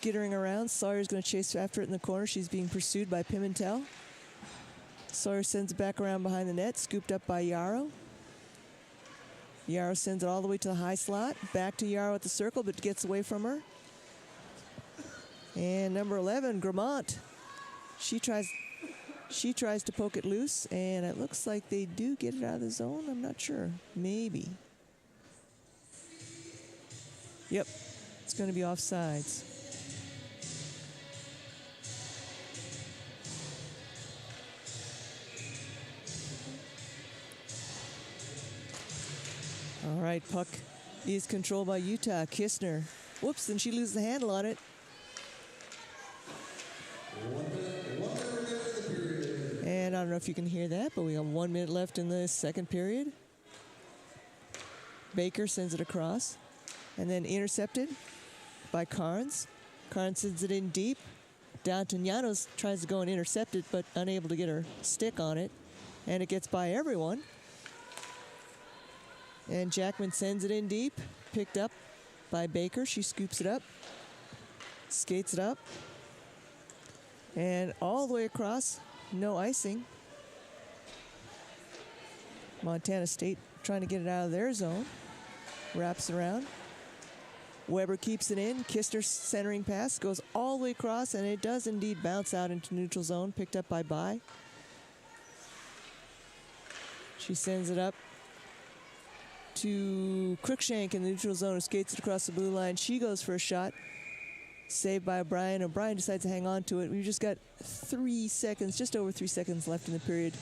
skittering around. Sawyer's going to chase after it in the corner. She's being pursued by Pimentel. Sawyer sends it back around behind the net, scooped up by Yarrow. Yarrow sends it all the way to the high slot. Back to Yarrow at the circle, but gets away from her. And number 11, Gramont. She tries to poke it loose, and it looks like they do get it out of the zone. I'm not sure. Maybe. Yep, it's going to be offsides. All right, puck is controlled by Utah. Kistner. Whoops, and she loses the handle on it. And I don't know if you can hear that, but we have 1 minute left in the second period. Baker sends it across, and then intercepted by Carnes. Carnes sends it in deep. Down to Llanos, tries to go and intercept it, but unable to get her stick on it. And it gets by everyone. And Jackman sends it in deep, picked up by Baker. She scoops it up, skates it up, and all the way across, no icing. Montana State trying to get it out of their zone. Wraps around. Weber keeps it in. Kistner centering pass goes all the way across, and it does indeed bounce out into neutral zone, picked up by Bai. She sends it up to Cruikshank in the neutral zone, who skates it across the blue line. She goes for a shot. Saved by O'Brien. O'Brien decides to hang on to it. We've just got 3 seconds, just over 3 seconds left in the period.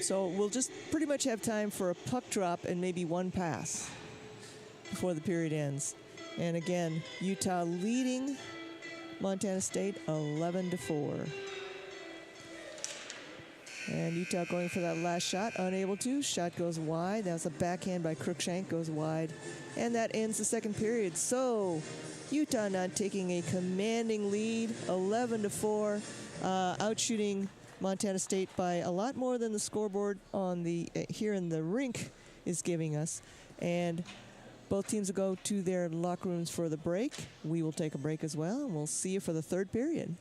So we'll just pretty much have time for a puck drop and maybe one pass before the period ends. And again, Utah leading Montana State 11-4. And Utah going for that last shot, unable to. Shot goes wide. That was a backhand by Cruikshank, goes wide. And that ends the second period. So Utah not taking a commanding lead, 11-4, outshooting Montana State by a lot more than the scoreboard on the here in the rink is giving us. And both teams will go to their locker rooms for the break. We will take a break as well, and we'll see you for the third period.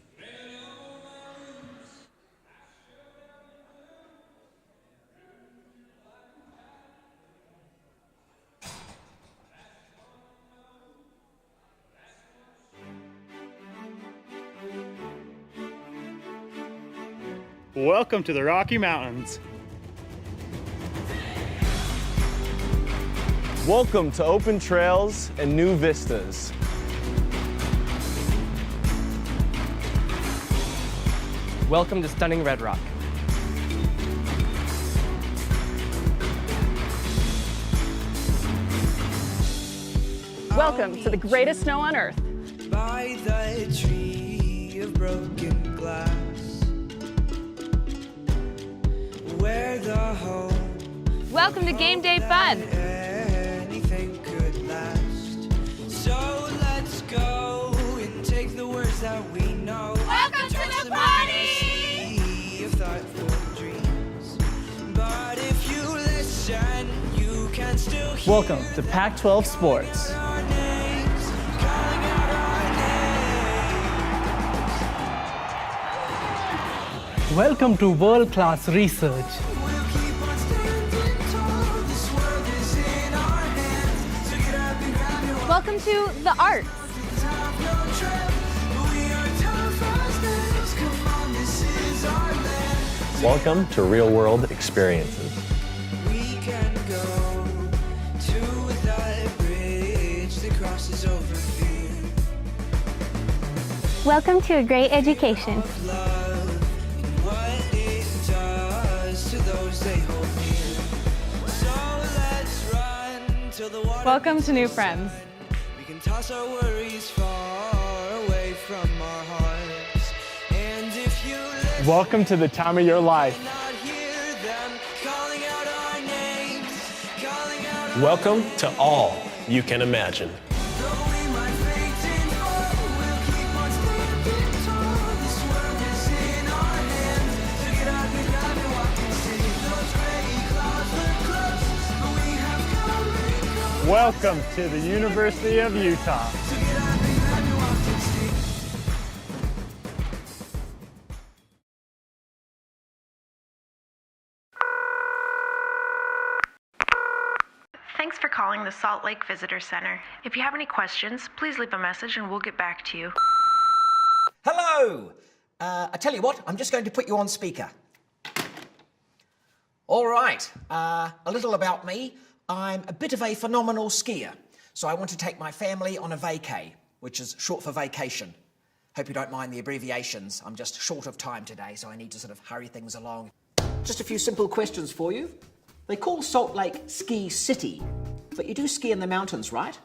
Welcome to the Rocky Mountains. Welcome to open trails and new vistas. Welcome to stunning Red Rock. Welcome to the greatest snow on earth. By the tree of broken glass, where the home. Welcome to game day fun. Anything could last. So let's go and take the words that we know. Welcome to the party! Of thoughtful dreams. But if you listen, you can still hear. Welcome to Pac-12 Sports. Our names, calling out our names. Welcome to world-class research. We'll keep on standing tall. This world is in our hands. So get up and grab your Welcome to the arts. have no trip. We are tough as nails. Come on, this is our land. Welcome to Real World Experiences. We can go to the bridge that crosses over fear. Welcome to a great education. Love and what it does to those they hold near. So let's run till the water. Welcome to new meets the friends. sun. We can toss our worries far away from our hearts. And if you listen, Welcome to the time of your life. not hear them calling out our names, calling out our Welcome to all you can imagine. Though we might faint and fall, we'll keep on standing tall. This world is in our hands. So get up and grab and walk and see. Those gray clouds look close, but we have come and gone. Welcome to the University of Utah. Thanks for calling the Salt Lake Visitor Center. If you have any questions, please leave a message and we'll get back to you. Hello! I tell you what, I'm just going to put you on speaker. All right, a little about me. I'm a bit of a phenomenal skier, so I want to take my family on a vacay, which is short for vacation. Hope you don't mind the abbreviations. I'm just short of time today, so I need to sort of hurry things along. Just a few simple questions for you. They call Salt Lake Ski City, but you do ski in the mountains, right?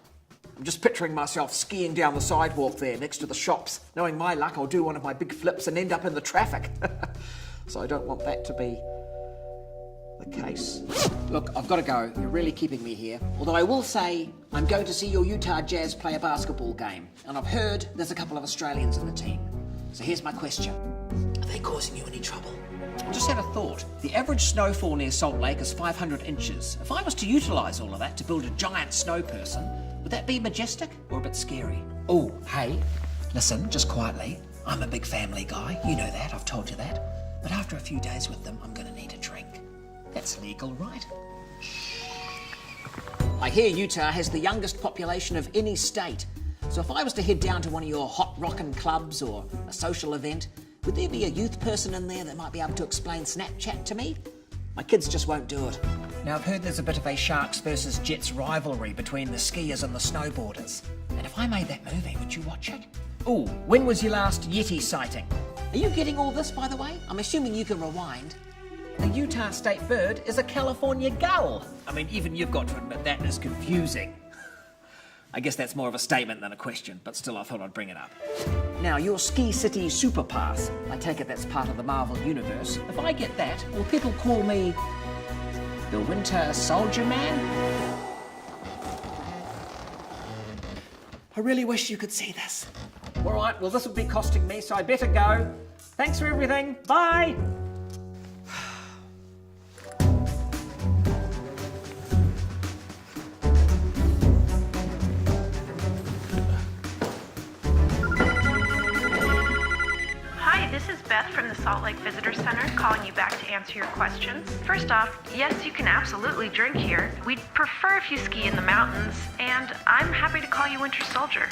I'm just picturing myself skiing down the sidewalk there next to the shops. Knowing my luck, I'll do one of my big flips and end up in the traffic. So I don't want that to be the case. Look, I've got to go. You're really keeping me here. Although I will say, I'm going to see your Utah Jazz play a basketball game, and I've heard there's a couple of Australians in the team. So here's my question. Are they causing you any trouble? I just had a thought. The average snowfall near Salt Lake is 500 inches. If I was to utilise all of that to build a giant snow person, would that be majestic or a bit scary? Oh, hey, listen, just quietly. I'm a big family guy. You know that, I've told you that. But after a few days with them, I'm going to need a drink. That's legal, right? I hear Utah has the youngest population of any state. So if I was to head down to one of your hot rockin' clubs or a social event, would there be a youth person in there that might be able to explain Snapchat to me? My kids just won't do it. Now, I've heard there's a bit of a Sharks versus Jets rivalry between the skiers and the snowboarders. And if I made that movie, would you watch it? Ooh, when was your last Yeti sighting? Are you getting all this, by the way? I'm assuming you can rewind. The Utah state bird is a California gull. I mean, even you've got to admit that is confusing. I guess that's more of a statement than a question, but still I thought I'd bring it up. Now, your Ski City Super Pass, I take it that's part of the Marvel Universe. If I get that, will people call me the Winter Soldier Man? I really wish you could see this. All right, well, this will be costing me, so I better go. Thanks for everything. Bye. This is Beth from the Salt Lake Visitor Center calling you back to answer your questions. First off, yes, you can absolutely drink here. We'd prefer if you ski in the mountains, and I'm happy to call you Winter Soldier.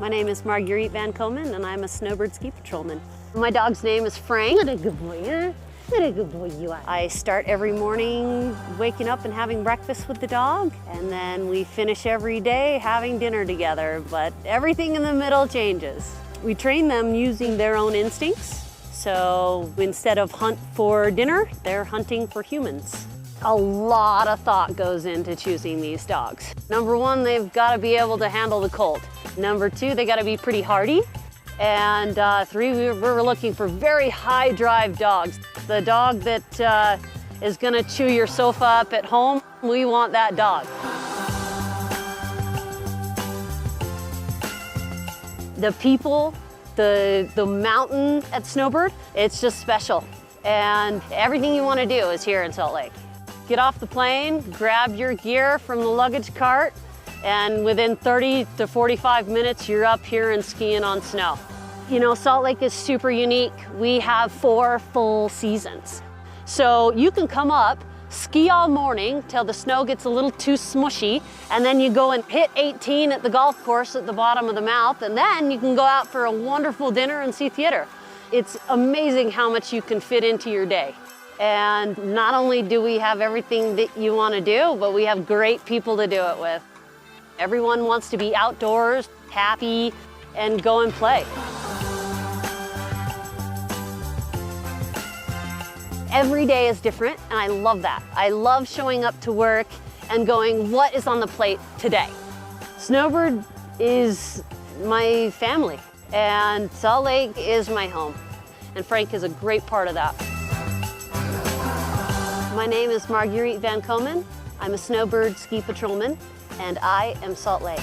My name is Marguerite Van Komen, and I'm a snowbird ski patrolman. My dog's name is Frank. What a good boy, huh? What a good boy you are. I start every morning waking up and having breakfast with the dog, and then we finish every day having dinner together, but everything in the middle changes. We train them using their own instincts, so instead of hunt for dinner, they're hunting for humans. A lot of thought goes into choosing these dogs. Number one, they've got to be able to handle the cold. Number two, they got to be pretty hardy. And three, we're looking for very high drive dogs. The dog that is going to chew your sofa up at home, we want that dog. The people, the mountain at Snowbird, it's just special. And everything you want to do is here in Salt Lake. Get off the plane, grab your gear from the luggage cart, And within 30 to 45 minutes, you're up here and skiing on snow. You know, Salt Lake is super unique. We have 4 full seasons. So you can come up, ski all morning till the snow gets a little too smushy, and then you go and hit 18 at the golf course at the bottom of the mouth, and then you can go out for a wonderful dinner and see theater. It's amazing how much you can fit into your day. And not only do we have everything that you want to do, but we have great people to do it with. Everyone wants to be outdoors, happy, and go and play. Every day is different, and I love that. I love showing up to work and going, what is on the plate today? Snowbird is my family, and Salt Lake is my home, and Frank is a great part of that. My name is Marguerite Van Komen. I'm a Snowbird ski patrolman, and I am Salt Lake.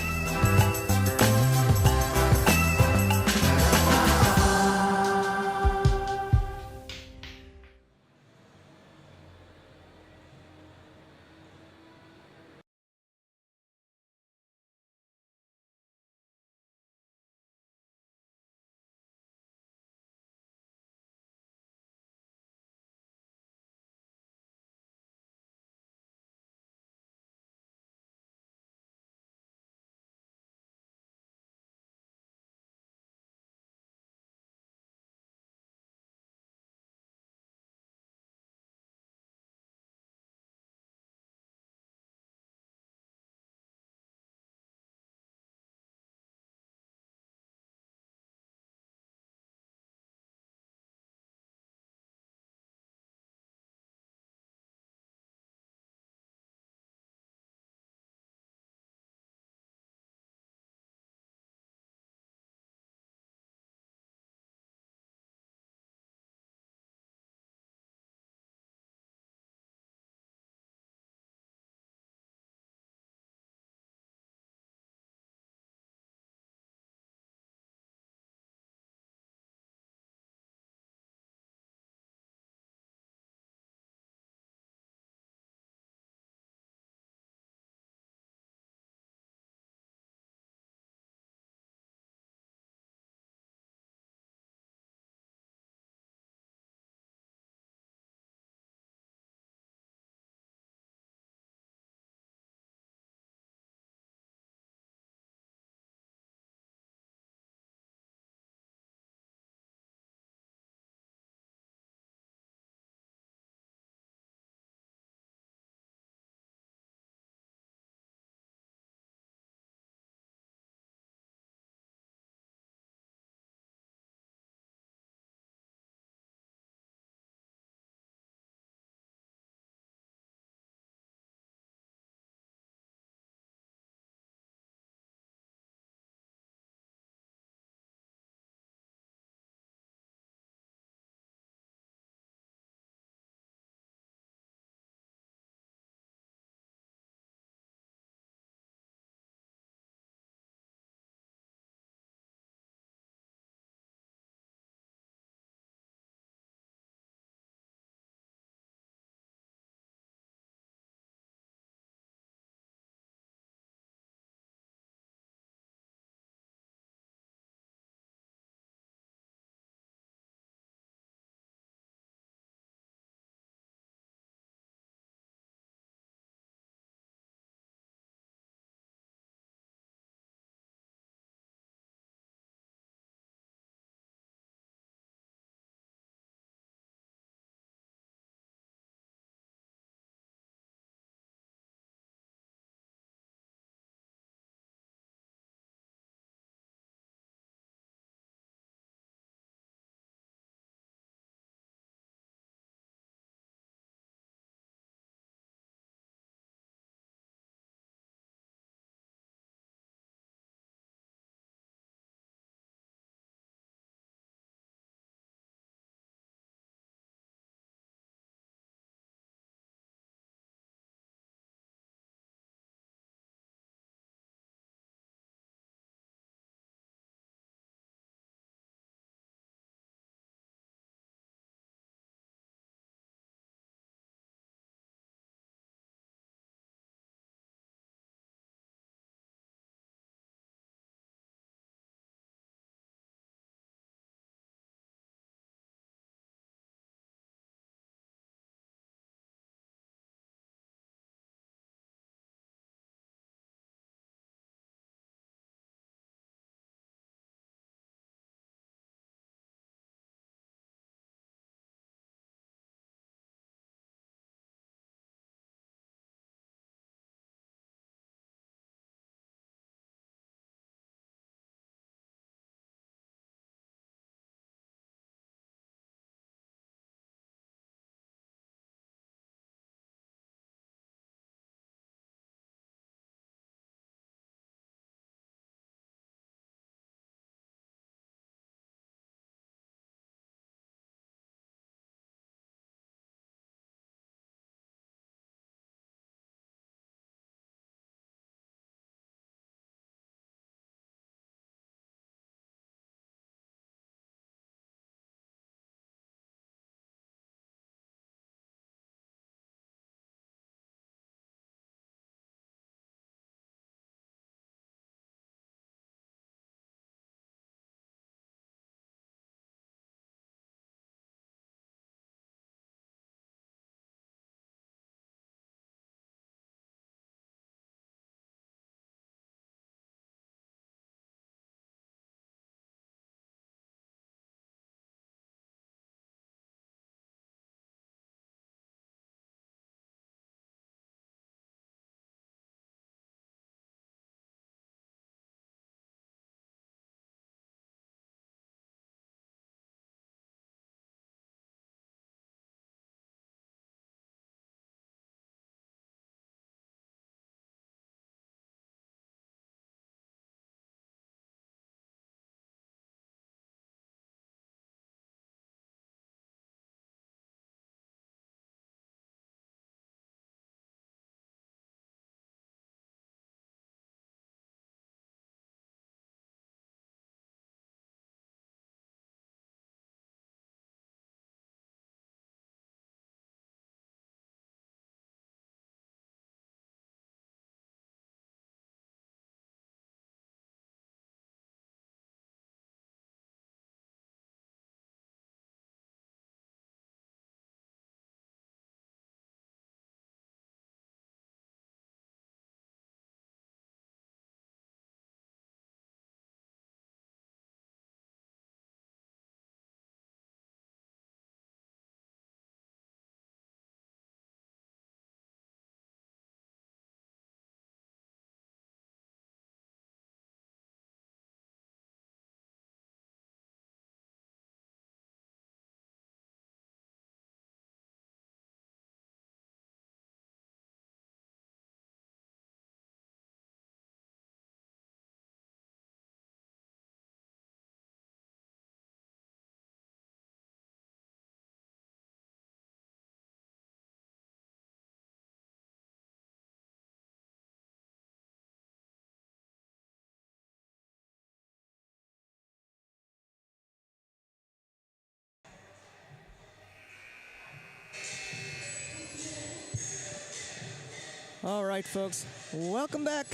All right, folks, welcome back.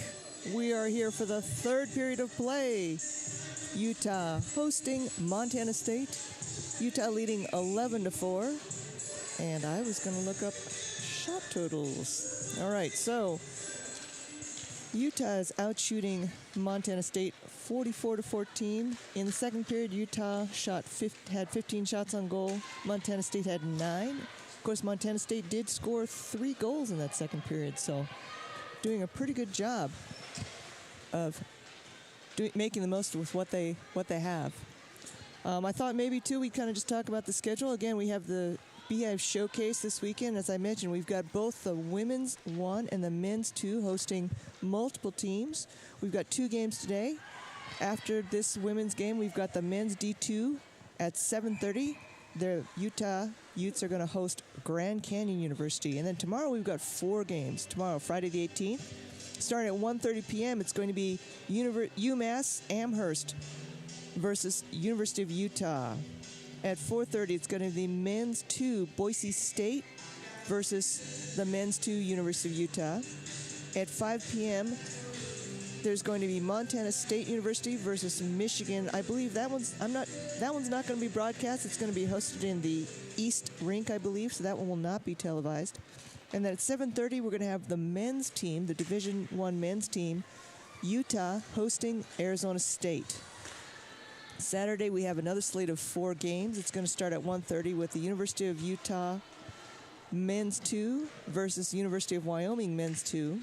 We are here for the third period of play. Utah hosting Montana State. Utah leading 11-4. And I was going to look up shot totals. All right, so Utah is out shooting Montana State 44-14. In the second period, Utah had 15 shots on goal. Montana State had 9. Of course, Montana State did score 3 goals in that second period, so doing a pretty good job of making the most with what they have. I thought maybe, too, we'd kind of just talk about the schedule. Again, we have the Beehive Showcase this weekend. As I mentioned, we've got both the women's 1 and the men's 2 hosting multiple teams. We've got 2 games today. After this women's game, we've got the men's D2 at 7:30. The Utah Utes are going to host Grand Canyon University. And then tomorrow we've got 4 games. Tomorrow, Friday the 18th, starting at 1:30 p.m., it's going to be UMass Amherst versus University of Utah. At 4:30, it's going to be the men's 2 Boise State versus the men's 2 University of Utah. At 5 p.m., there's going to be Montana State University versus Michigan. I believe that one's not going to be broadcast. It's going to be hosted in the East Rink, I believe, so that one will not be televised. And then at 7:30, we're going to have the men's team, the Division I men's team, Utah hosting Arizona State. Saturday, we have another slate of 4 games. It's going to start at 1:30 with the University of Utah men's 2 versus University of Wyoming men's 2.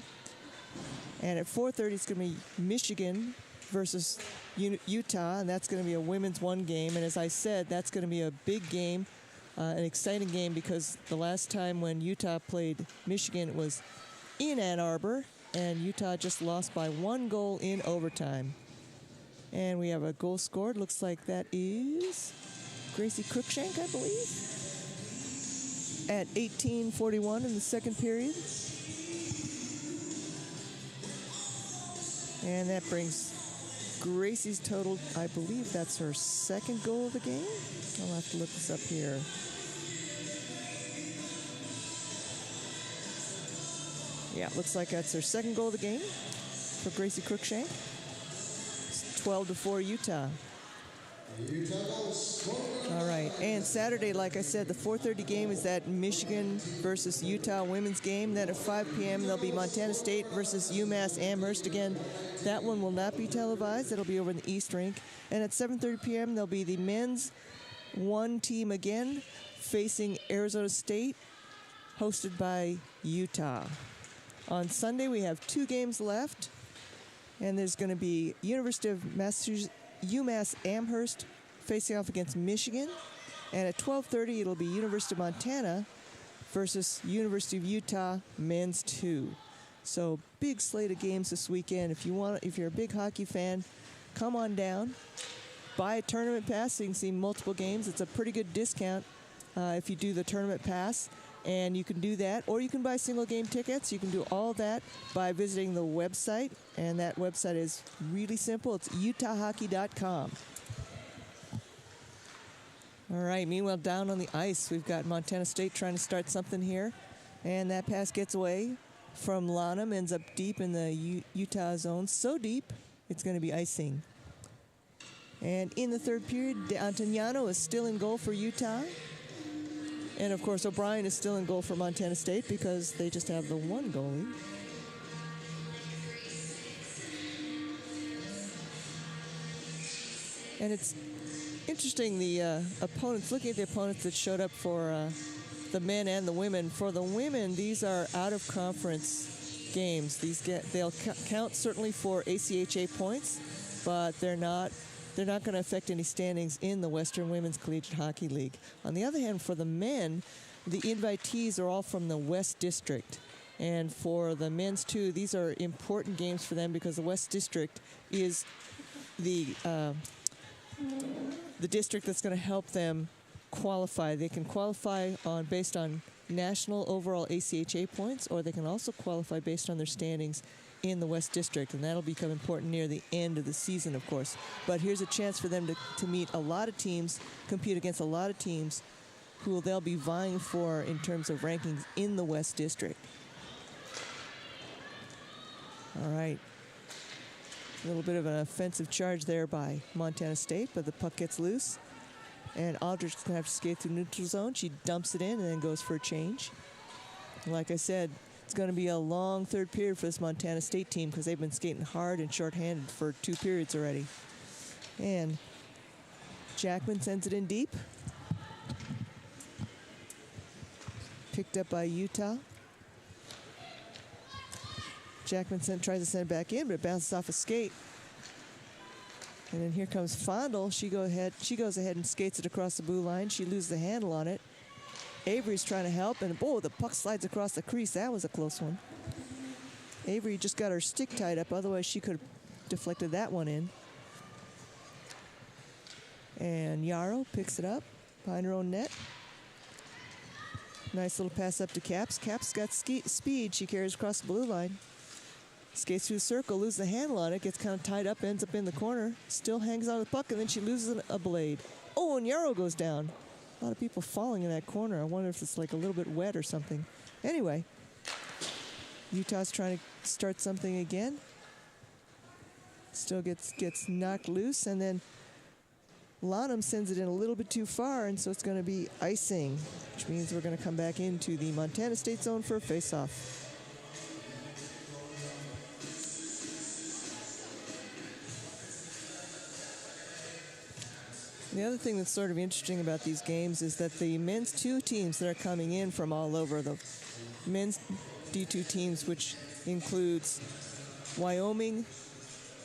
And at 4:30, it's going to be Michigan versus Utah, and that's going to be a women's 1 game. And as I said, that's going to be a big game, an exciting game, because the last time when Utah played Michigan, it was in Ann Arbor, and Utah just lost by 1 goal in overtime. And we have a goal scored. Looks like that is Gracie Cruikshank, I believe, at 18:41 in the second period. And that brings Gracie's total, I believe that's her second goal of the game. I'll have to look this up here. Yeah, looks like that's her second goal of the game for Gracie Cruikshank. It's 12-4 Utah. All right, and Saturday, like I said, the 4:30 game is that Michigan versus Utah women's game. Then at 5 p.m., there'll be Montana State versus UMass Amherst. Again, that one will not be televised. It'll be over in the East Rink. And at 7:30 p.m., there'll be the men's 1 team again facing Arizona State, hosted by Utah. On Sunday, we have 2 games left, and there's going to be University of Massachusetts, UMass Amherst facing off against Michigan. And at 12:30, it'll be University of Montana versus University of Utah men's 2. So big slate of games this weekend. If you're a big hockey fan, come on down. Buy a tournament pass so you can see multiple games. It's a pretty good discount if you do the tournament pass. And you can do that, or you can buy single game tickets. You can do all that by visiting the website, and that website is really simple. It's utahhockey.com. All right, meanwhile, down on the ice, we've got Montana State trying to start something here, and that pass gets away from Lanham, ends up deep in the Utah zone, so deep it's going to be icing. And in the third period, De Antognano is still in goal for Utah. And, of course, O'Brien is still in goal for Montana State because they just have the 1 goalie. And it's interesting, the opponents, looking at the opponents that showed up for the men and the women. For the women, these are out-of-conference games. They'll count certainly for ACHA points, but they're not going to affect any standings in the Western Women's Collegiate Hockey League. On the other hand, for the men, the invitees are all from the West District. And for the men's 2, these are important games for them because the West District is the district that's going to help them qualify. They can qualify based on national overall ACHA points, or they can also qualify based on their standings in the West District, and that'll become important near the end of the season, of course. But here's a chance for them to meet a lot of teams, compete against a lot of teams who they'll be vying for in terms of rankings in the West District. All right. A little bit of an offensive charge there by Montana State, but the puck gets loose. And Aldridge is going to have to skate through neutral zone. She dumps it in and then goes for a change. Like I said, it's going to be a long third period for this Montana State team because they've been skating hard and shorthanded for 2 periods already. And Jackman sends it in deep. Picked up by Utah. Jackman tries to send it back in, but it bounces off a skate. And then here comes Fondle. She goes ahead and skates it across the blue line. She loses the handle on it. Avery's trying to help, and the puck slides across the crease. That was a close one. Avery just got her stick tied up, otherwise she could have deflected that one in. And Yarrow picks it up behind her own net. Nice little pass up to Caps. Caps got speed. She carries across the blue line. Skates through the circle, loses the handle on it, gets kind of tied up, ends up in the corner, still hangs on to the puck, and then she loses a blade. Oh, and Yarrow goes down. A lot of people falling in that corner. I wonder if it's like a little bit wet or something. Anyway, Utah's trying to start something again. Still gets knocked loose, and then Lonham sends it in a little bit too far, and so it's going to be icing, which means we're going to come back into the Montana State zone for a face-off. The other thing that's sort of interesting about these games is that the men's 2 teams that are coming in from all over, the men's D2 teams, which includes Wyoming,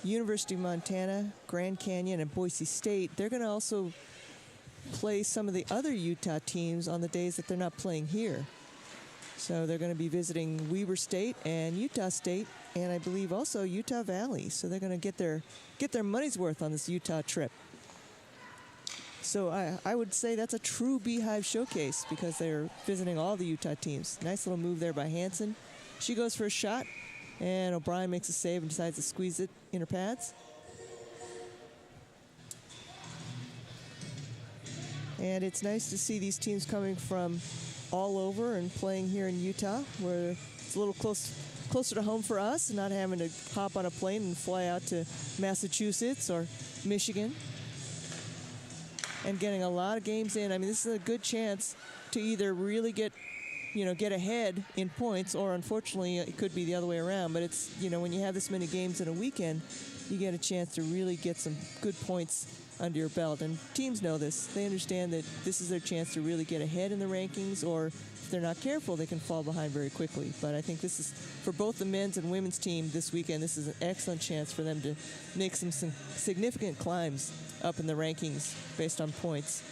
University of Montana, Grand Canyon, and Boise State, they're going to also play some of the other Utah teams on the days that they're not playing here. So they're going to be visiting Weber State and Utah State, and I believe also Utah Valley. So they're going to get their money's worth on this Utah trip. So I would say that's a true Beehive showcase because they're visiting all the Utah teams. Nice little move there by Hansen. She goes for a shot, and O'Brien makes a save and decides to squeeze it in her pads. And it's nice to see these teams coming from all over and playing here in Utah, where it's a little closer to home for us, not having to hop on a plane and fly out to Massachusetts or Michigan. And getting a lot of games in. I mean, this is a good chance to either really get ahead in points, or unfortunately, it could be the other way around. But it's, when you have this many games in a weekend, you get a chance to really get some good points under your belt. And teams know this. They understand that this is their chance to really get ahead in the rankings, or if they're not careful, they can fall behind very quickly. But I think this is, for both the men's and women's team this weekend, this is an excellent chance for them to make some significant climbs up in the rankings based on points.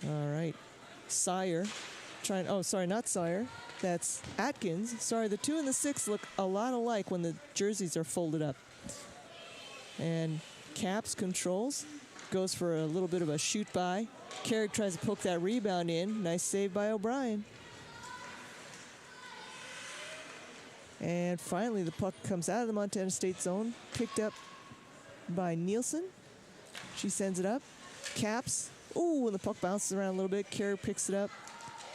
All right. Sire not Sire. That's Atkins. Sorry, the 2 and the 6 look a lot alike when the jerseys are folded up. And Caps controls, goes for a little bit of a shoot by. Carrick tries to poke that rebound in. Nice save by O'Brien. And finally, the puck comes out of the Montana State zone, picked up by Nielsen. She sends it up. Caps. Ooh, and the puck bounces around a little bit. Carrick picks it up,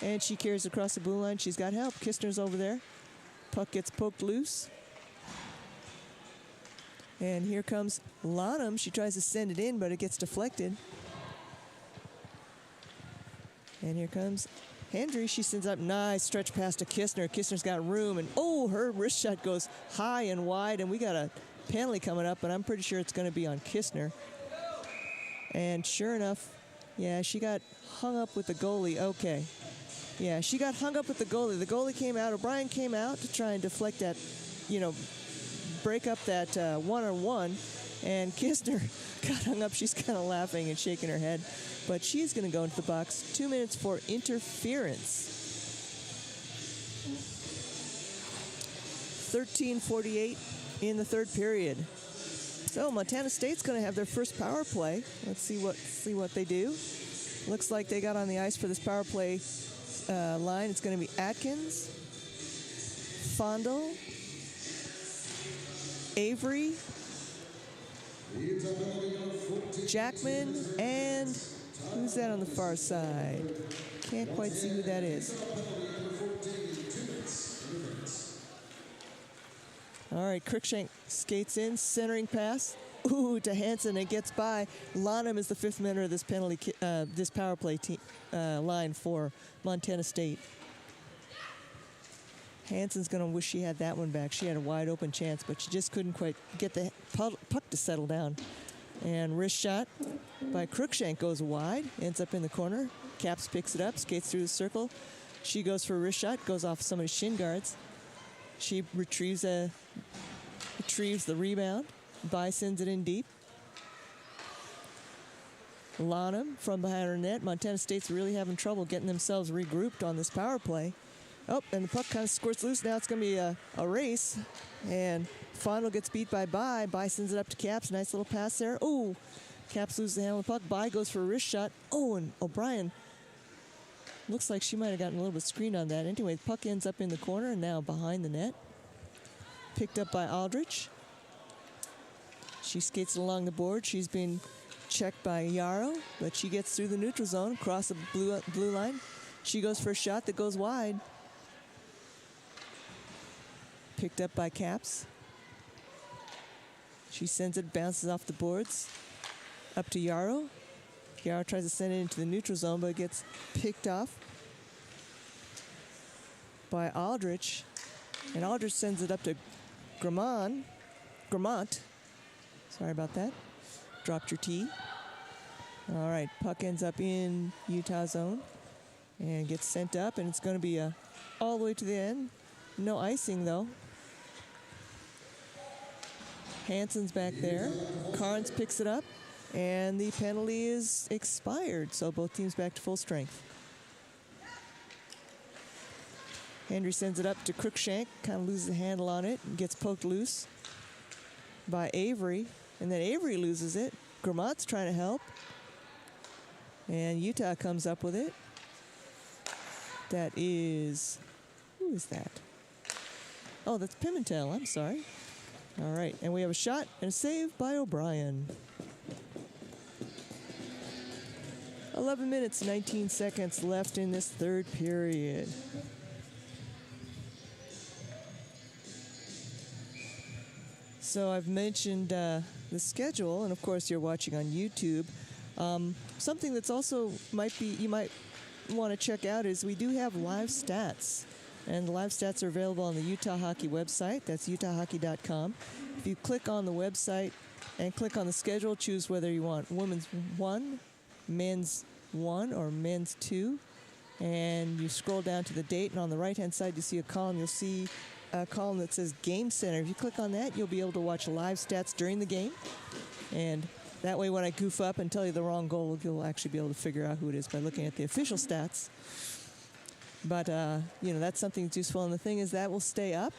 and she carries it across the blue line. She's got help. Kistner's over there. Puck gets poked loose. And here comes Lonham. She tries to send it in, but it gets deflected. And here comes Hendry. She sends up, nice stretch pass to Kistner. Kistner's got room, and her wrist shot goes high and wide, and we got a penalty coming up, but I'm pretty sure it's going to be on Kistner. And sure enough, yeah, she got hung up with the goalie. Okay. Yeah, she got hung up with the goalie. The goalie came out. O'Brien came out to try and deflect that, break up that one-on-one, and Kistner got hung up. She's kind of laughing and shaking her head, but she's going to go into the box. 2 minutes for interference. 13:48 in the third period. So Montana State's going to have their first power play. Let's see what they do. Looks like they got on the ice for this power play line. It's going to be Atkins, Fondle, Avery, Jackman, and who's that on the far side? Can't quite see who that is. All right, Cruikshank skates in, centering pass. Ooh, to Hansen, and gets by. Lonham is the fifth minute of this this power play line for Montana State. Hansen's going to wish she had that one back. She had a wide open chance, but she just couldn't quite get the puck to settle down. And wrist shot by Cruikshank goes wide, ends up in the corner. Caps picks it up, skates through the circle. She goes for a wrist shot, goes off somebody's shin guards. She retrieves the rebound. By sends it in deep. Lonham from behind her net. Montana State's really having trouble getting themselves regrouped on this power play. Oh, and the puck kind of squirts loose. Now it's going to be a race. And Fondle gets beat by By. By sends it up to Caps. Nice little pass there. Oh, Caps loses the handle of the puck. By goes for a wrist shot. Oh, and O'Brien looks like she might have gotten a little bit screened on that. Anyway, the puck ends up in the corner and now behind the net. Picked up by Aldrich. She skates along the board. She's been checked by Yarrow, but she gets through the neutral zone, across the blue line. She goes for a shot that goes wide. Picked up by Caps. She sends it, bounces off the boards, up to Yarrow. Yarrow tries to send it into the neutral zone, but it gets picked off by Aldrich. And Aldrich sends it up to Gramont. Sorry about that. Dropped your T. All right, puck ends up in Utah zone and gets sent up, and it's going to be all the way to the end. No icing, though. Hansen's back there. Carnes picks it up, and the penalty is expired, so both teams back to full strength. Hendry sends it up to Cruikshank, kind of loses the handle on it, and gets poked loose by Avery. And then Avery loses it. Gramont's trying to help. And Utah comes up with it. That is... Who is that? Oh, that's Pimentel. I'm sorry. All right. And we have a shot and a save by O'Brien. 11 minutes, 19 seconds left in this third period. So I've mentioned the schedule, and of course you're watching on YouTube. Something that's also you might want to check out is we do have live stats, and the live stats are available on the Utah Hockey website. That's utahhockey.com. If you click on the website and click on the schedule, choose whether you want women's 1, men's 1, or men's 2, and you scroll down to the date, and on the right-hand side you see a column. You'll see a column that says Game Center. If you click on that, you'll be able to watch live stats during the game. And that way, when I goof up and tell you the wrong goal, you'll actually be able to figure out who it is by looking at the official stats. But, that's something that's useful. And the thing is that will stay up.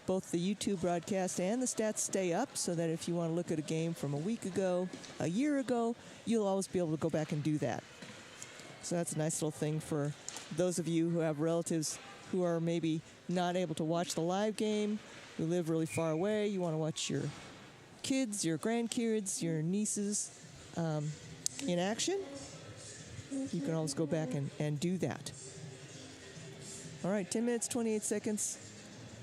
Both the YouTube broadcast and the stats stay up so that if you want to look at a game from a week ago, a year ago, you'll always be able to go back and do that. So that's a nice little thing for those of you who have relatives who are maybe not able to watch the live game, who live really far away. You want to watch your kids, your grandkids, your nieces in action. You can always go back and do that. All right, 10 minutes, 28 seconds.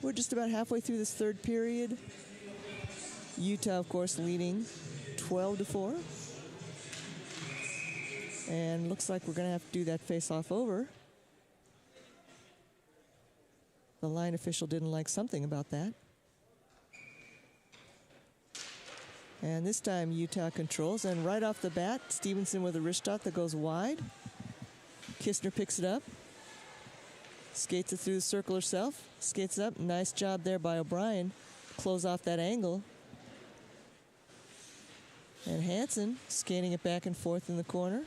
We're just about halfway through this third period. Utah, of course, leading 12-4. And looks like we're going to have to do that face-off over. The line official didn't like something about that. And this time Utah controls, and right off the bat, Stevenson with a wrist shot that goes wide. Kistner picks it up. Skates it through the circle herself. Skates it up. Nice job there by O'Brien. Close off that angle. And Hansen skating it back and forth in the corner.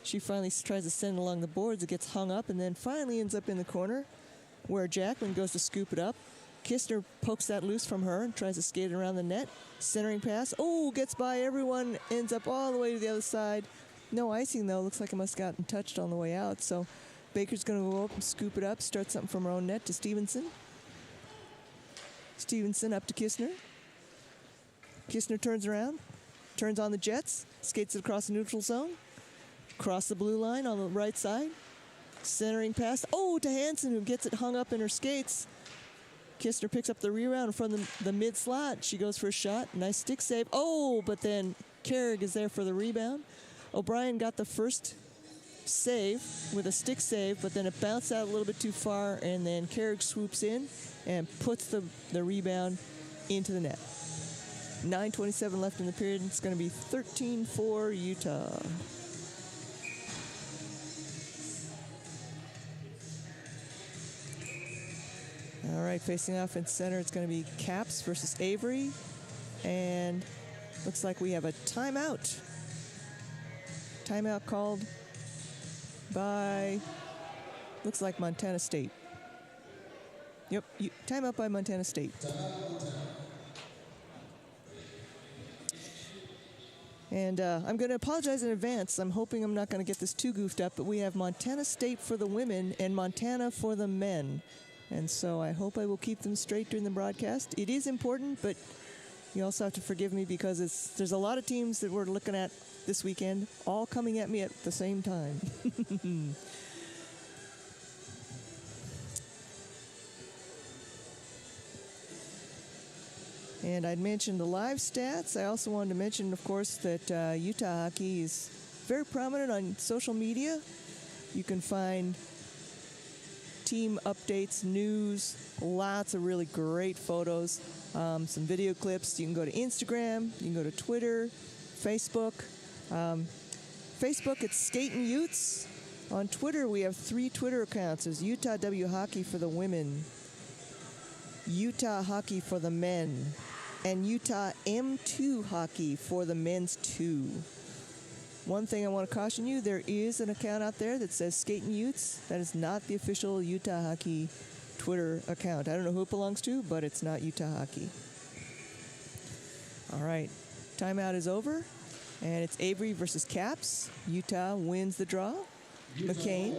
She finally tries to send it along the boards. It gets hung up and then finally ends up in the corner where Jackman goes to scoop it up. Kistner pokes that loose from her and tries to skate it around the net. Centering pass. Oh, gets by everyone. Ends up all the way to the other side. No icing, though. Looks like it must have gotten touched on the way out. So Baker's going to go up and scoop it up, start something from her own net to Stevenson. Stevenson up to Kistner. Kistner turns around, turns on the Jets, skates it across the neutral zone, across the blue line on the right side. Centering pass. Oh, to Hansen, who gets it hung up in her skates. Kistner picks up the rebound from the mid slot. She goes for a shot. Nice stick save. Oh, but then Carrig is there for the rebound. O'Brien got the first save with a stick save, but then it bounced out a little bit too far, and then Carrig swoops in and puts the rebound into the net. 9:27 left in the period. It's going to be 13-4 Utah. All right, facing off in center, it's going to be Caps versus Avery. And looks like we have a timeout. Timeout called by, looks like Montana State. Yep, timeout by Montana State. And I'm going to apologize in advance. I'm hoping I'm not going to get this too goofed up, but we have Montana State for the women and Montana for the men. And so I hope I will keep them straight during the broadcast. It is important, but you also have to forgive me because there's a lot of teams that we're looking at this weekend, all coming at me at the same time. And I'd mentioned the live stats. I also wanted to mention, of course, that Utah hockey is very prominent on social media. You can find team updates, news, lots of really great photos, some video clips. You can go to Instagram, you can go to Twitter, Facebook. Facebook, it's Skatin' Utes. On Twitter, we have 3 Twitter accounts. There's Utah W Hockey for the women, Utah Hockey for the men, and Utah M2 Hockey for the men's 2. One thing I want to caution you, there is an account out there that says Skatin' Utes. That is not the official Utah Hockey Twitter account. I don't know who it belongs to, but it's not Utah Hockey. All right, timeout is over, and it's Avery versus Caps. Utah wins the draw. McCain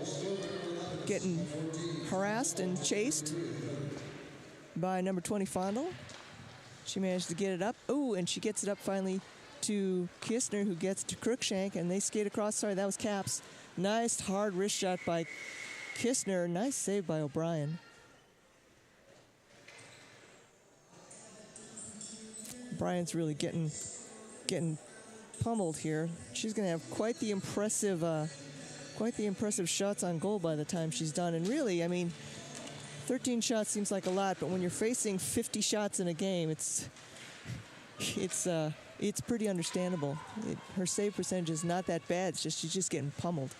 getting harassed and chased by number 20 Fondle. She managed to get it up. Oh, and she gets it up finally to Kistner, who gets to Cruikshank, and they skate across. Sorry, that was Caps. Nice hard wrist shot by Kistner. Nice save by O'Brien. O'Brien's really getting pummeled here. She's going to have quite the impressive shots on goal by the time she's done. And really, I mean, 13 shots seems like a lot, but when you're facing 50 shots in a game, it's pretty understandable. Her save percentage is not that bad. It's just she's just getting pummeled.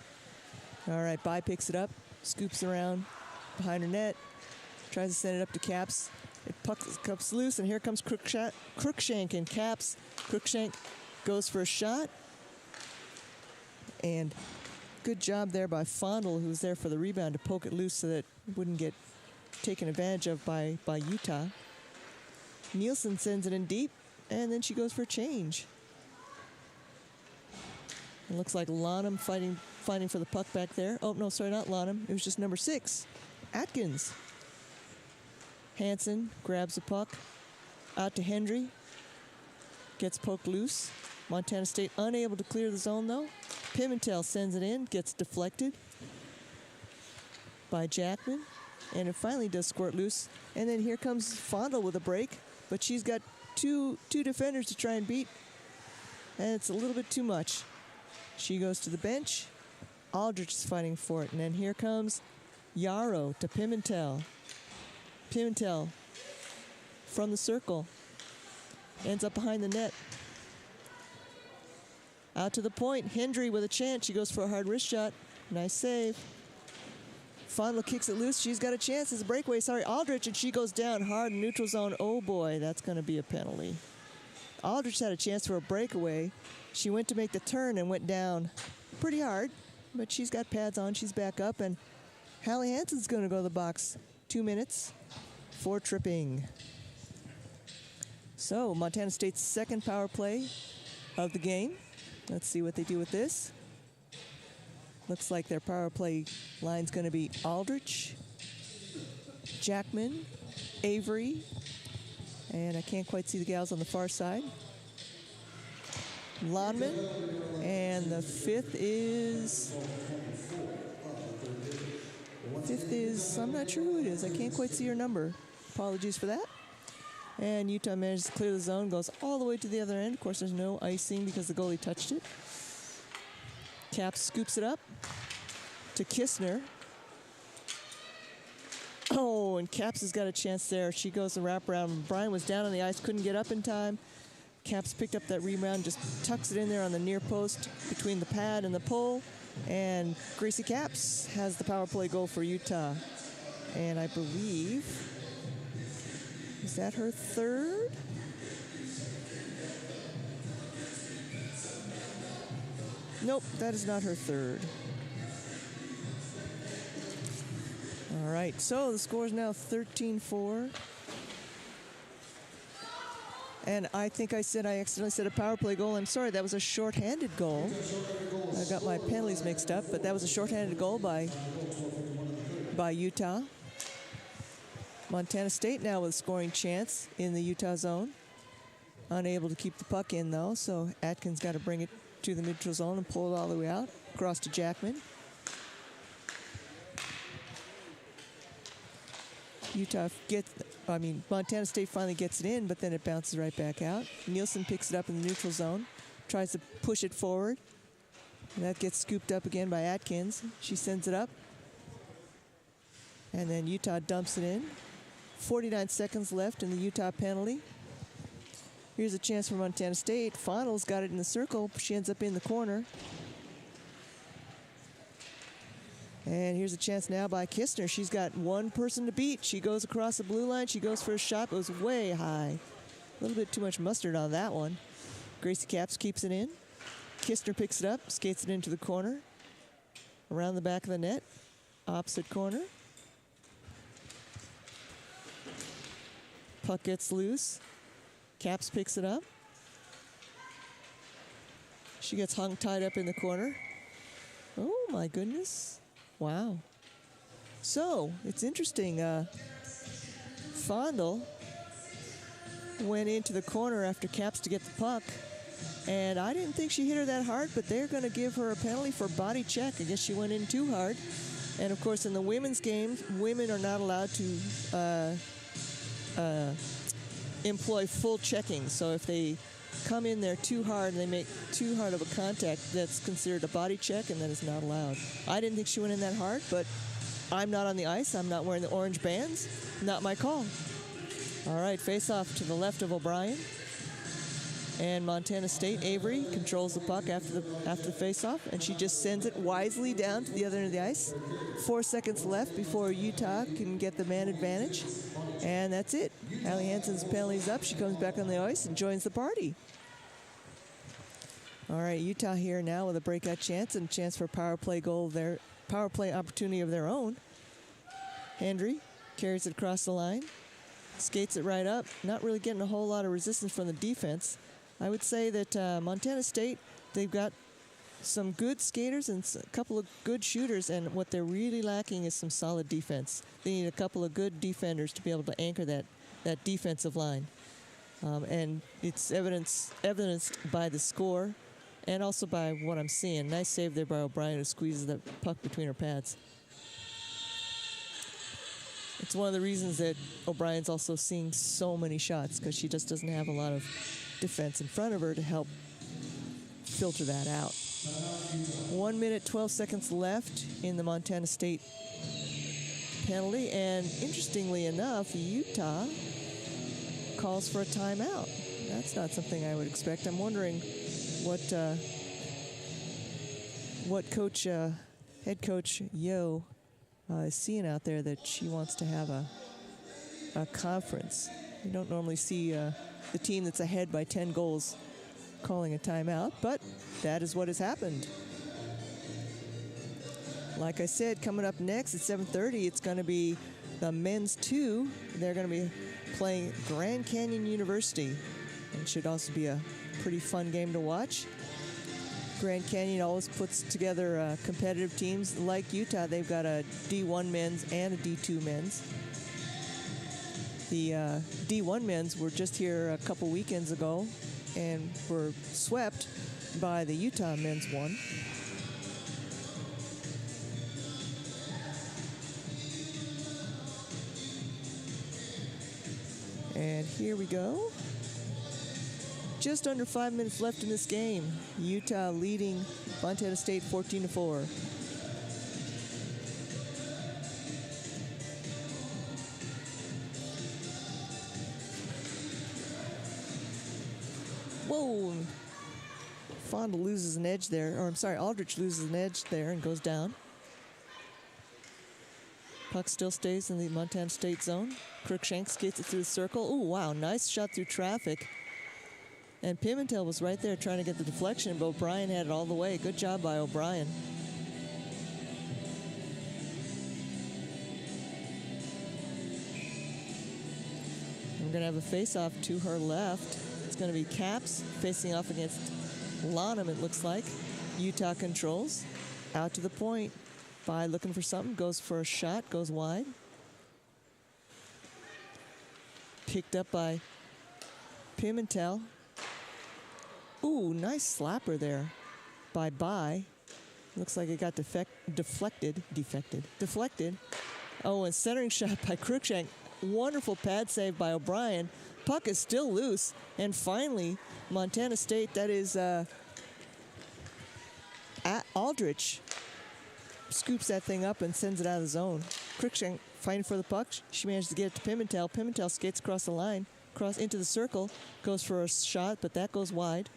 All right, Bai picks it up, scoops around behind her net, tries to send it up to Caps. It pucks loose, and here comes Cruikshank and Caps. Cruikshank goes for a shot, and good job there by Fondle, who was there for the rebound, to poke it loose so that it wouldn't get taken advantage of by Utah. Nielsen sends it in deep, and then she goes for a change. It looks like Lonham fighting for the puck back there. Oh, no, sorry, not Lonham. It was just number 6, Atkins. Hansen grabs the puck out to Hendry. Gets poked loose. Montana State unable to clear the zone, though. Pimentel sends it in, gets deflected by Jackman, and it finally does squirt loose. And then here comes Fondle with a break, but she's got two defenders to try and beat, and it's a little bit too much. She goes to the bench. Aldrich is fighting for it, and then here comes Yarrow to Pimentel. Pimentel from the circle ends up behind the net. Out to the point, Hendry with a chance. She goes for a hard wrist shot. Nice save. Fondle kicks it loose. She's got a chance. It's a breakaway. Sorry, Aldrich, and she goes down hard in neutral zone. Oh boy, that's going to be a penalty. Aldrich had a chance for a breakaway. She went to make the turn and went down pretty hard, but she's got pads on. She's back up, and Hallie Hansen's going to go to the box. 2 minutes for tripping. So, Montana State's second power play of the game. Let's see what they do with this. Looks like their power play line's going to be Aldrich, Jackman, Avery, and I can't quite see the gals on the far side. Lonman, and the fifth is, I'm not sure who it is. I can't quite see her number. Apologies for that. And Utah manages to clear the zone, goes all the way to the other end. Of course, there's no icing because the goalie touched it. Caps scoops it up to Kistner. Oh, and Caps has got a chance there. She goes the wraparound. Brian was down on the ice, couldn't get up in time. Caps picked up that rebound, just tucks it in there on the near post between the pad and the pole. And Gracie Caps has the power play goal for Utah. And I believe, is that her third? Nope, that is not her third. All right, so the score is now 13-4. And I think I accidentally said a power play goal. I'm sorry, that was a shorthanded goal. I got my penalties mixed up, but that was a shorthanded goal by Utah. Montana State now with a scoring chance in the Utah zone. Unable to keep the puck in, though, so Atkins got to bring it to the neutral zone and pull it all the way out, across to Jackman. Montana State finally gets it in, but then it bounces right back out. Nielsen picks it up in the neutral zone, tries to push it forward. And that gets scooped up again by Atkins. She sends it up. And then Utah dumps it in. 49 seconds left in the Utah penalty. Here's a chance for Montana State. Fondle's got it in the circle. She ends up in the corner. And here's a chance now by Kistner. She's got one person to beat. She goes across the blue line. She goes for a shot. Goes way high. A little bit too much mustard on that one. Gracie Caps keeps it in. Kistner picks it up, skates it into the corner. Around the back of the net. Opposite corner. Puck gets loose. Caps picks it up. She gets hung tied up in the corner. Oh my goodness. Wow. So, it's interesting. Fondle went into the corner after Caps to get the puck. And I didn't think she hit her that hard, but they're going to give her a penalty for body check. I guess she went in too hard. And of course, in the women's game, women are not allowed to employ full checking. So if they come in there too hard and they make too hard of a contact, that's considered a body check, and that is not allowed. I didn't think she went in that hard, but I'm not on the ice. I'm not wearing the orange bands. Not my call. All right, face off to the left of O'Brien. And Montana State, Avery, controls the puck after the face-off, and she just sends it wisely down to the other end of the ice. 4 seconds left before Utah can get the man advantage. And that's it. Allie Hansen's penalty's up. She comes back on the ice and joins the party. All right, Utah here now with a breakout chance and a chance for a power play goal there, power play opportunity of their own. Hendry carries it across the line, skates it right up. Not really getting a whole lot of resistance from the defense. I would say that Montana State, they've got some good skaters and a couple of good shooters, and what they're really lacking is some solid defense. They need a couple of good defenders to be able to anchor that defensive line. And it's evidenced by the score and also by what I'm seeing. Nice save there by O'Brien, who squeezes the puck between her pads. It's one of the reasons that O'Brien's also seeing so many shots, because she just doesn't have a lot of defense in front of her to help filter that out. 1 minute, 12 seconds left in the Montana State penalty, and interestingly enough, Utah calls for a timeout. That's not something I would expect. I'm wondering what head coach Yo is seeing out there that she wants to have a conference. You don't normally see the team that's ahead by 10 goals calling a timeout, but that is what has happened. Like I said, coming up next at 7:30, it's going to be the men's 2. They're going to be playing Grand Canyon University. It should also be a pretty fun game to watch. Grand Canyon always puts together competitive teams. Like Utah, they've got a D1 men's and a D2 men's. The D1 men's were just here a couple weekends ago and were swept by the Utah men's 1. And here we go. Just under 5 minutes left in this game. Utah leading Montana State 14-4. Whoa! Fonda loses an edge there, or I'm sorry, Aldrich loses an edge there and goes down. Puck still stays in the Montana State zone. Cruikshank skates it through the circle. Oh, wow, nice shot through traffic. And Pimentel was right there trying to get the deflection, but O'Brien had it all the way. Good job by O'Brien. We're going to have a face-off to her left. It's going to be Caps facing off against Lonham, it looks like. Utah controls. Out to the point. By looking for something, goes for a shot, goes wide. Picked up by Pimentel. Ooh, nice slapper there by Bai. Looks like it got deflected. Oh, and centering shot by Cruikshank. Wonderful pad save by O'Brien. Puck is still loose. And finally, Montana State, that is Aldrich, scoops that thing up and sends it out of the zone. Cruikshank fighting for the puck. She managed to get it to Pimentel. Pimentel skates across the line, across into the circle, goes for a shot, but that goes wide.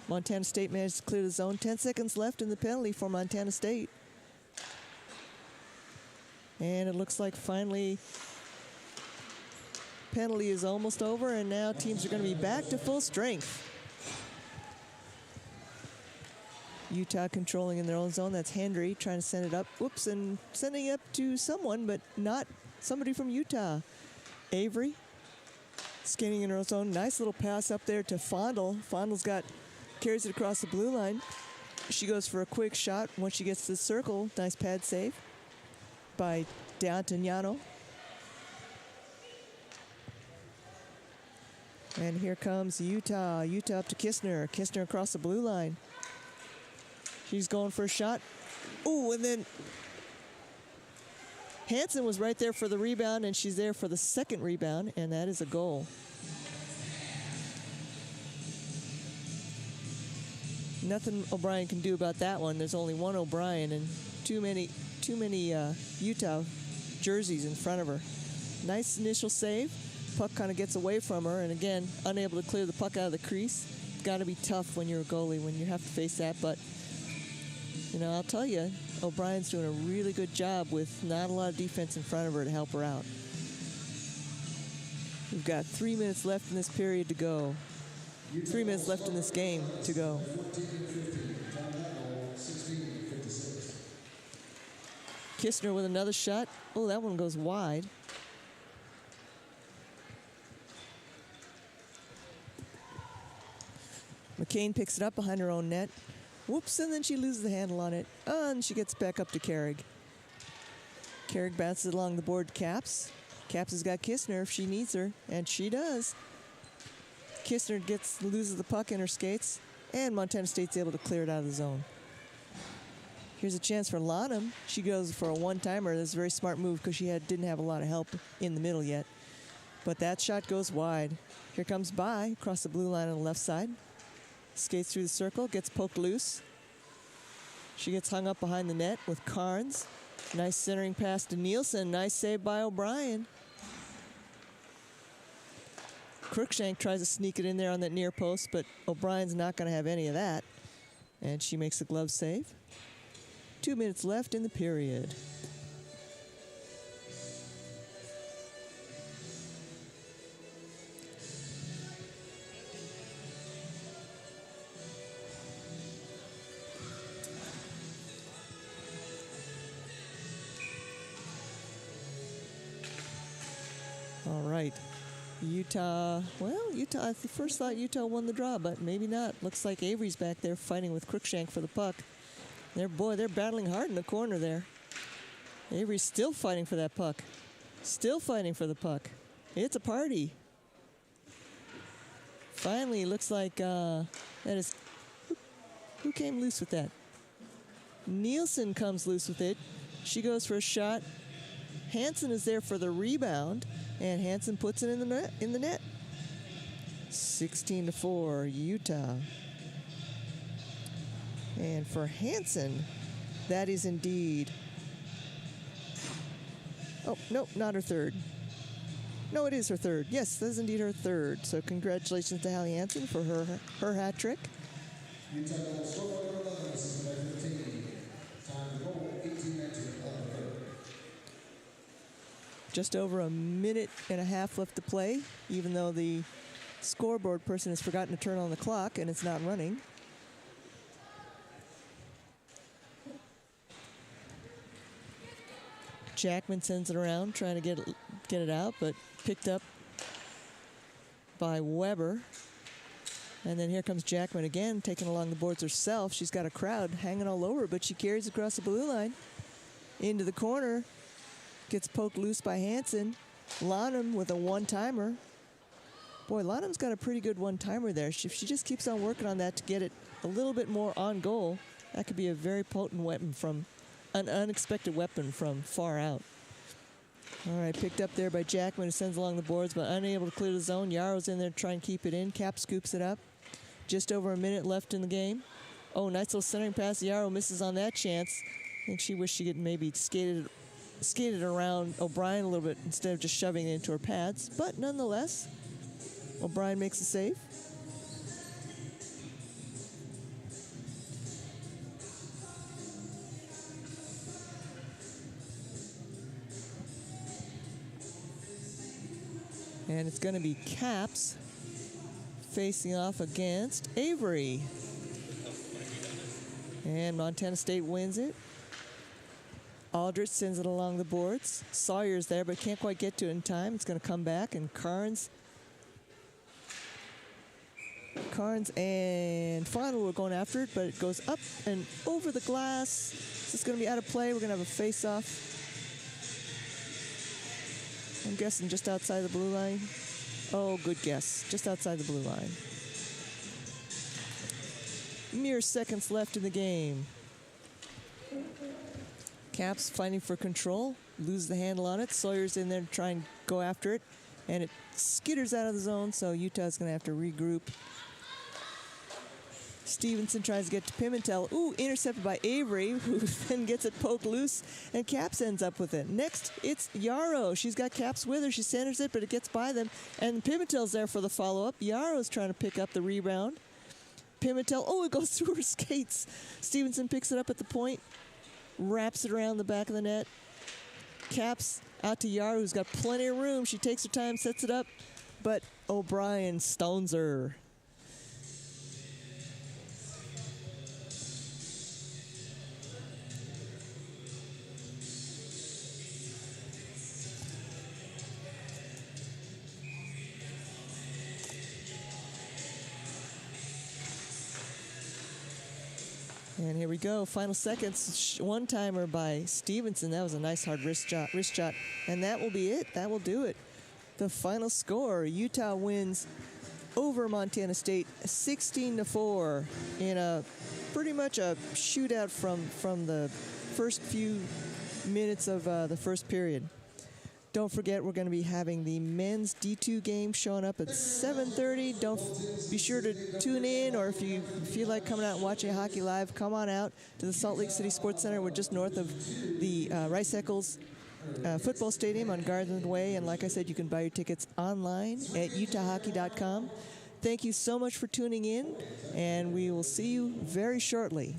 Montana State managed to clear the zone. 10 seconds left in the penalty for Montana State. And it looks like finally penalty is almost over, and now teams are going to be back to full strength. Utah controlling in their own zone. That's Hendry trying to send it up. Whoops, and sending it up to someone, but not somebody from Utah. Avery skating in her own zone. Nice little pass up there to Fondle. Fondle's carries it across the blue line. She goes for a quick shot once she gets to the circle. Nice pad save by D'Antognano. And here comes Utah. Utah up to Kistner. Kistner across the blue line. She's going for a shot. Ooh, and then Hansen was right there for the rebound, and she's there for the second rebound, and that is a goal. Nothing O'Brien can do about that one. There's only one O'Brien and too many Utah jerseys in front of her. Nice initial save. Puck kind of gets away from her, and again, unable to clear the puck out of the crease. It's got to be tough when you're a goalie, when you have to face that, but you know, I'll tell you, O'Brien's doing a really good job with not a lot of defense in front of her to help her out. We've got 3 minutes left in this period to go. 3 minutes left in this game to go. Kistner with another shot. Oh, that one goes wide. McCain picks it up behind her own net. Whoops, and then she loses the handle on it. And she gets back up to Carrig. Carrig bounces along the board to Caps. Caps has got Kistner if she needs her, and she does. Kistner loses the puck in her skates, and Montana State's able to clear it out of the zone. Here's a chance for Lonham. She goes for a one-timer. That's a very smart move because she didn't have a lot of help in the middle yet. But that shot goes wide. Here comes Bai across the blue line on the left side. Skates through the circle, gets poked loose. She gets hung up behind the net with Carnes. Nice centering pass to Nielsen. Nice save by O'Brien. Cruikshank tries to sneak it in there on that near post, but O'Brien's not going to have any of that. And she makes a glove save. 2 minutes left in the period. All right. Utah, I first thought Utah won the draw, but maybe not. Looks like Avery's back there fighting with Cruikshank for the puck. They're battling hard in the corner there. Avery's still fighting for that puck. Still fighting for the puck. It's a party. Finally, looks like that is... Who came loose with that? Nielsen comes loose with it. She goes for a shot. Hansen is there for the rebound. And Hansen puts it in the net. 16-4, Utah. And for Hansen, that is indeed... Oh, no, not her third. No, it is her third. Yes, that is indeed her third. So congratulations to Hallie Hansen for her hat trick. Just over a minute and a half left to play, even though the scoreboard person has forgotten to turn on the clock and it's not running. Jackman sends it around, trying to get it out, but picked up by Weber. And then here comes Jackman again, taking along the boards herself. She's got a crowd hanging all over her, but she carries across the blue line into the corner. Gets poked loose by Hansen. Lonham with a one-timer. Boy, Lonham's got a pretty good one-timer there. If she just keeps on working on that to get it a little bit more on goal, that could be a very potent weapon from an unexpected weapon from far out. All right, picked up there by Jackman, who sends along the boards, but unable to clear the zone. Yarrow's in there to try and keep it in. Cap scoops it up. Just over a minute left in the game. Oh, nice little centering pass. Yarrow misses on that chance. I think she wished she could maybe skated around O'Brien a little bit instead of just shoving it into her pads. But nonetheless, O'Brien makes a save. And it's going to be Caps facing off against Avery. And Montana State wins it. Aldrich sends it along the boards. Sawyer's there, but can't quite get to it in time. It's going to come back, and Carnes and Final were going after it, but it goes up and over the glass. This is going to be out of play. We're going to have a face-off. I'm guessing just outside the blue line. Oh, good guess. Just outside the blue line. Mere seconds left in the game. Caps fighting for control, lose the handle on it. Sawyer's in there to try and go after it, and it skitters out of the zone, so Utah's going to have to regroup. Stevenson tries to get to Pimentel. Ooh, intercepted by Avery, who then gets it poked loose, and Caps ends up with it. Next, it's Yarrow. She's got Caps with her. She centers it, but it gets by them, and Pimentel's there for the follow-up. Yarrow's trying to pick up the rebound. Pimentel, oh, it goes through her skates. Stevenson picks it up at the point, wraps it around the back of the net. Caps out to Yarrow, who's got plenty of room. She takes her time, sets it up, but O'Brien stones her. And here we go, final seconds, one-timer by Stevenson. That was a nice hard wrist shot. And that will be it, that will do it. The final score, Utah wins over Montana State 16-4 in a pretty much a shootout from the first few minutes of the first period. Don't forget, we're going to be having the men's D2 game showing up at 7:30. Don't be sure to tune in, or if you feel like coming out and watching hockey live, come on out to the Salt Lake City Sports Center. We're just north of the Rice-Eccles football stadium on Garland Way. And like I said, you can buy your tickets online at utahhockey.com. Thank you so much for tuning in, and we will see you very shortly.